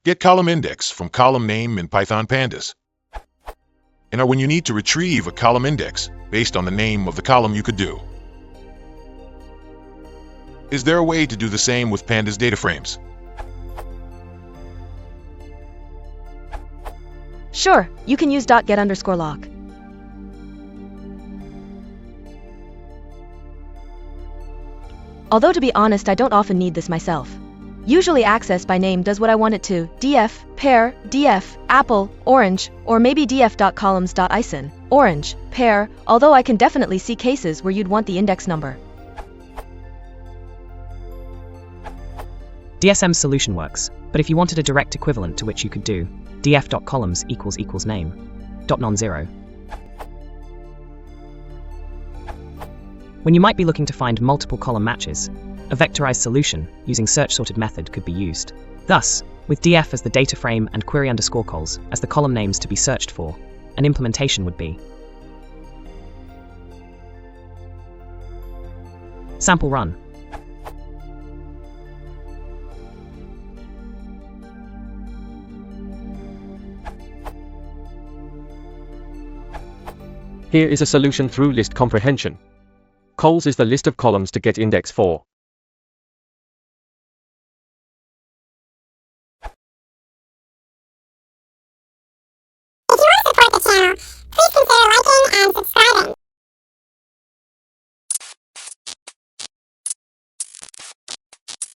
Get column index from column name in Python Pandas. And when you need to retrieve a column index based on the name of the column, you could do. Is there a way to do the same with Pandas data frames? Sure, you can use .get_lock. Although to be honest, I don't often need this myself. Usually access by name does what I want it to: df, pear, df, apple, orange, or maybe df.columns.ison, orange, pear, although I can definitely see cases where you'd want the index number. DSM's solution works, but if you wanted a direct equivalent to which you could do df.columns == name, .non0. When you might be looking to find multiple column matches, a vectorized solution using search-sorted method could be used. Thus, with df as the data frame and query_cols as the column names to be searched for, an implementation would be sample run. Here is a solution through list comprehension. Cols is the list of columns to get index for. If you want to support the channel, please consider liking and subscribing.